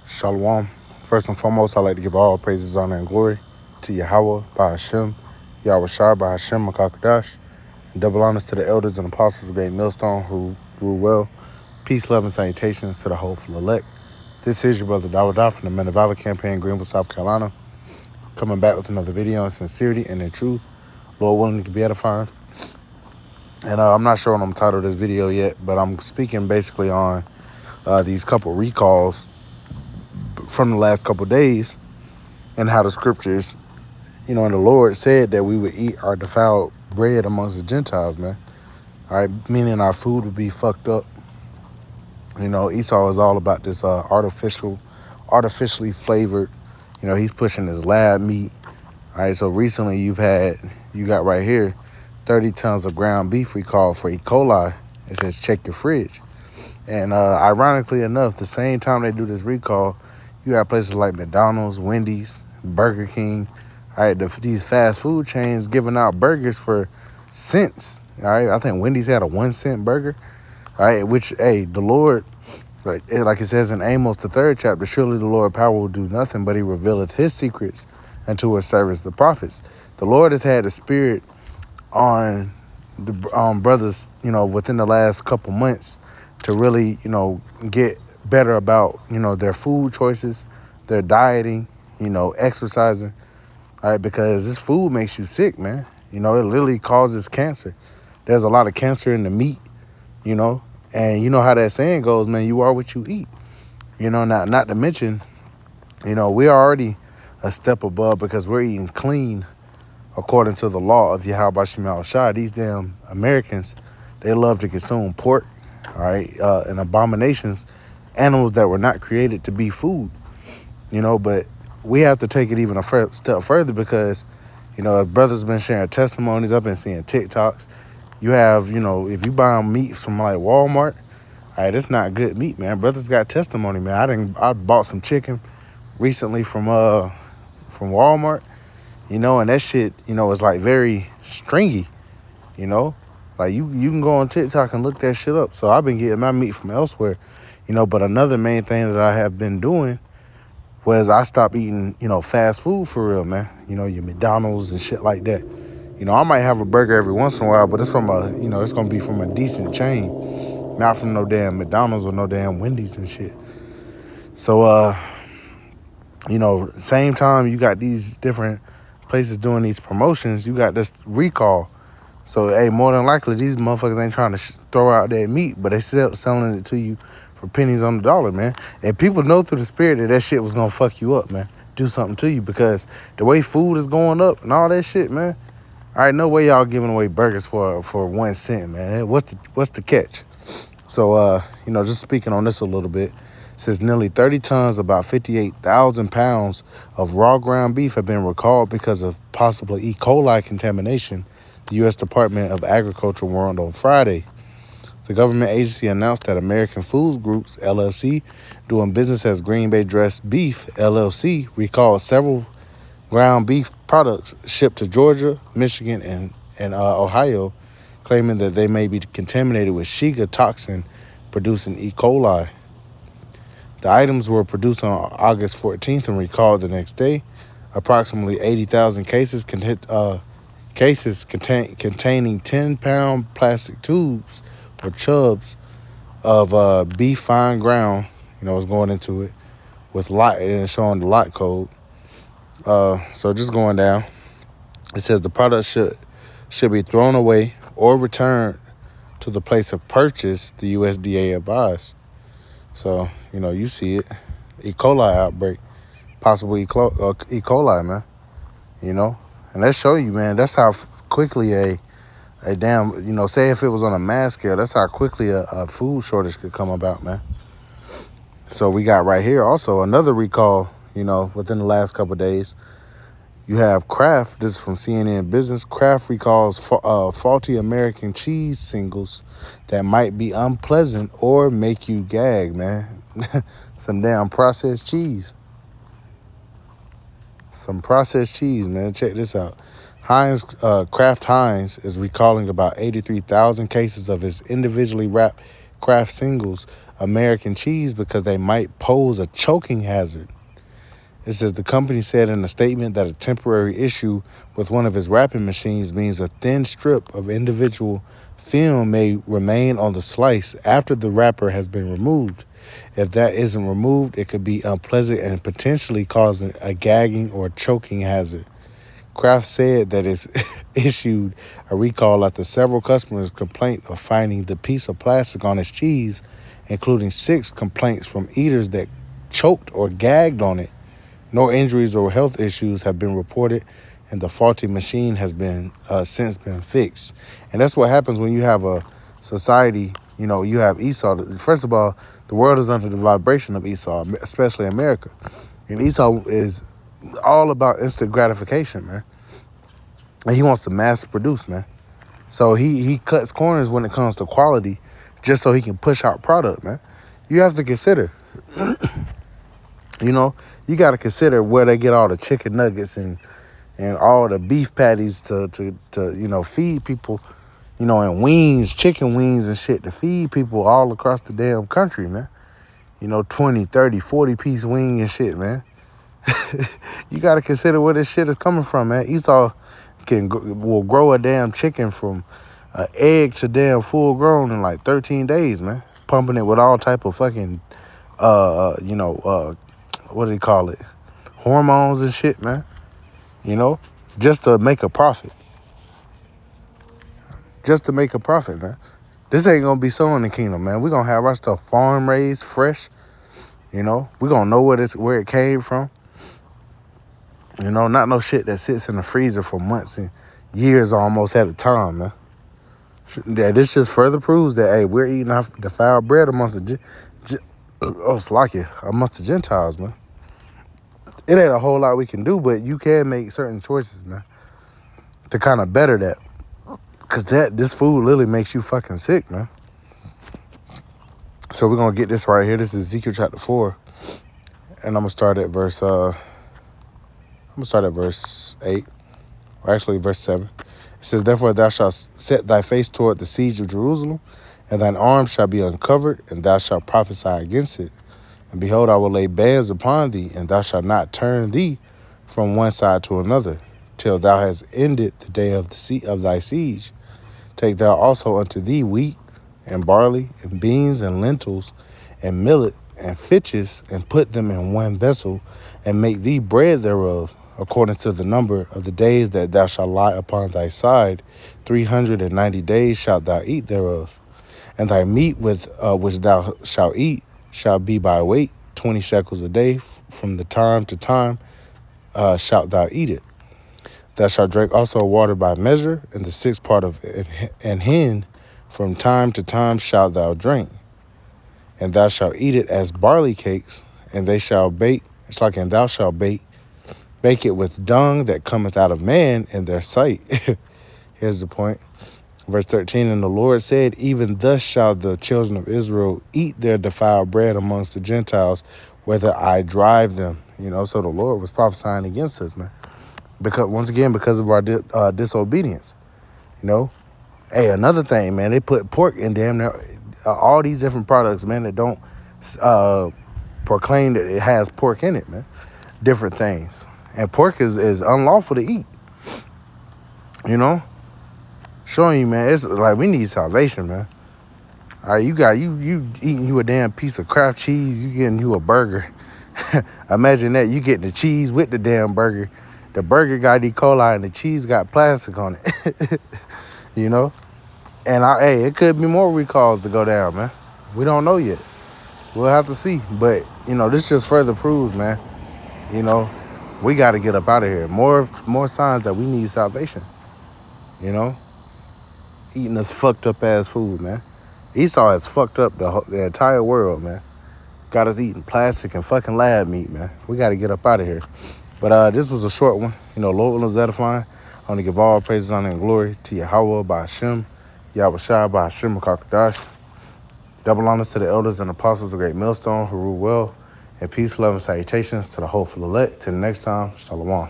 Shalom. First and foremost, I'd like to give all praises, honor, and glory to Yahweh, by Hashem, Yahweh Shai, by Hashem, Makakadash. Double honors to the elders and apostles of Great Millstone who rule well. Peace, love, and salutations to the hopeful elect. This is your brother Dawadah from the Men of Valor campaign, Greenville, South Carolina. Coming back with another video in sincerity and in truth. Lord willing, it can be edifying. And I'm not sure what I'm titled this video yet, but I'm speaking basically on these couple recalls from the last couple days and how the scriptures, and the Lord said that we would eat our defiled bread amongst the Gentiles, man. All right, meaning our food would be fucked up. Esau is all about this artificially flavored, he's pushing this lab meat. All right, so recently you got right here 30 tons of ground beef recall for E. coli. It says check your fridge. And ironically enough, the same time they do this recall, you got places like McDonald's, Wendy's, Burger King, all right, these fast food chains giving out burgers for cents. All right, I think Wendy's had a 1-cent burger. All right, which, hey, the Lord, like it says in Amos, the 3rd chapter, surely the Lord power will do nothing, but he revealeth his secrets unto his servants, the prophets. The Lord has had the spirit on the brothers, within the last couple months to really, get better about, their food choices, their dieting, exercising, all right, because this food makes you sick, man. It literally causes cancer. There's a lot of cancer in the meat, and you know how that saying goes, man, you are what you eat. Not to mention, we're already a step above because we're eating clean according to the law of Yahweh Bashim Shai. These damn Americans, they love to consume pork, all right, and abominations, animals that were not created to be food, but we have to take it even a step further because, brothers been sharing testimonies. I've been seeing TikToks. You have, if you buy meat from like Walmart, all right, it's not good meat, man. Brothers got testimony, man. I bought some chicken recently from Walmart, and that shit, is like very stringy, like you can go on TikTok and look that shit up. So I've been getting my meat from elsewhere, but another main thing that I have been doing was I stopped eating, fast food for real, man. Your McDonald's and shit like that. I might have a burger every once in a while, but it's from it's gonna be from a decent chain, not from no damn McDonald's or no damn Wendy's and shit. So, same time you got these different places doing these promotions, you got this recall. So, hey, more than likely, these motherfuckers ain't trying to throw out that meat, but they still selling it to you for pennies on the dollar, man. And people know through the spirit that shit was gonna fuck you up, man. Do something to you because the way food is going up and all that shit, man. All right, no way y'all giving away burgers for 1 cent, man. What's the catch? So, just speaking on this a little bit, it says nearly 30 tons, about 58,000 pounds of raw ground beef have been recalled because of possible E. coli contamination, the U.S. Department of Agriculture warned on Friday. The government agency announced that American Foods Groups, LLC, doing business as Green Bay Dressed Beef, LLC, recalled several ground beef products shipped to Georgia, Michigan, and Ohio, claiming that they may be contaminated with Shiga toxin producing E. coli. The items were produced on August 14th and recalled the next day. Approximately 80,000 cases containing 10-pound plastic tubes or chubs of beef fine ground, is going into it with lot and showing the lot code. So just going down, it says the product should be thrown away or returned to the place of purchase, the USDA advised. So, you see it. E. coli outbreak, possible E. coli, man, and that show you, man, that's how quickly a damn, say if it was on a mass scale, that's how quickly a food shortage could come about, man. So we got right here also another recall, within the last couple of days. You have Kraft, this is from CNN Business. Kraft recalls faulty American cheese singles that might be unpleasant or make you gag, man. Some damn processed cheese. Some processed cheese, man. Check this out. Kraft Heinz is recalling about 83,000 cases of its individually wrapped Kraft singles American cheese because they might pose a choking hazard. It says the company said in a statement that a temporary issue with one of its wrapping machines means a thin strip of individual film may remain on the slice after the wrapper has been removed. If that isn't removed, it could be unpleasant and potentially causing a gagging or choking hazard. Kraft said that it's issued a recall after several customers' complaint of finding the piece of plastic on its cheese, including 6 complaints from eaters that choked or gagged on it. No injuries or health issues have been reported, and the faulty machine has been since been fixed. And that's what happens when you have a society, you have Esau. First of all, the world is under the vibration of Esau, especially America. And Esau is all about instant gratification, man. And he wants to mass produce, man. So he cuts corners when it comes to quality just so he can push out product, man. You have to consider, you got to consider where they get all the chicken nuggets and all the beef patties to feed people, and wings, chicken wings and shit to feed people all across the damn country, man. 20, 30, 40-piece wing and shit, man. You got to consider where this shit is coming from, man. Esau will grow a damn chicken from an egg to damn full grown in like 13 days, man. Pumping it with all type of fucking, what do they call it? Hormones and shit, man. Just to make a profit. Just to make a profit, man. This ain't going to be so in the kingdom, man. We're going to have our stuff farm raised, fresh. We're going to know where it came from. Not no shit that sits in the freezer for months and years almost at a time, man. Yeah, this just further proves that, hey, we're eating off defiled bread amongst the Gentiles, man. It ain't a whole lot we can do, but you can make certain choices, man, to kind of better that. Because this food literally makes you fucking sick, man. So we're going to get this right here. This is Ezekiel chapter 4. And I'm going to start at verse 8. Or actually verse 7. It says, therefore thou shalt set thy face toward the siege of Jerusalem, and thine arm shall be uncovered, and thou shalt prophesy against it. And behold, I will lay bands upon thee, and thou shalt not turn thee from one side to another, till thou hast ended the day of thy siege. Take thou also unto thee wheat, and barley, and beans, and lentils, and millet, and fitches, and put them in one vessel, and make thee bread thereof, according to the number of the days that thou shalt lie upon thy side. 390 days shalt thou eat thereof. And thy meat which thou shalt eat shall be by weight, 20 shekels a day. From the time to time shalt thou eat it. Thou shalt drink also water by measure, and the 6th part of an hin from time to time shalt thou drink. And thou shalt eat it as barley cakes, and they shall bake. And thou shalt bake it with dung that cometh out of man in their sight. Here's the point. Verse 13, and the Lord said, even thus shall the children of Israel eat their defiled bread amongst the Gentiles, whether I drive them. So the Lord was prophesying against us, man. Because of our disobedience. Hey, another thing, man, they put pork in damn near all these different products, man, that don't proclaim that it has pork in it, man. Different things. And pork is unlawful to eat. Showing you, man, it's like we need salvation, man. All right, you eating you a damn piece of Kraft cheese, you getting you a burger. Imagine that, you get the cheese with the damn burger. The burger got E. coli and the cheese got plastic on it. And it could be more recalls to go down, man. We don't know yet. We'll have to see. But, this just further proves, man, we got to get up out of here. More signs that we need salvation. Eating this fucked up ass food, man. Esau has fucked up the entire world, man. Got us eating plastic and fucking lab meat, man. We got to get up out of here. But this was a short one. Lord was edifying. I want to give all praises, honor, and glory to Yahweh by Hashem, Yahweh Shai by Hashem Kakadash. Double honors to the elders and apostles of Great Millstone who rule well. And peace, love, and salutations to the hopeful elect. Till the next time, Shalom.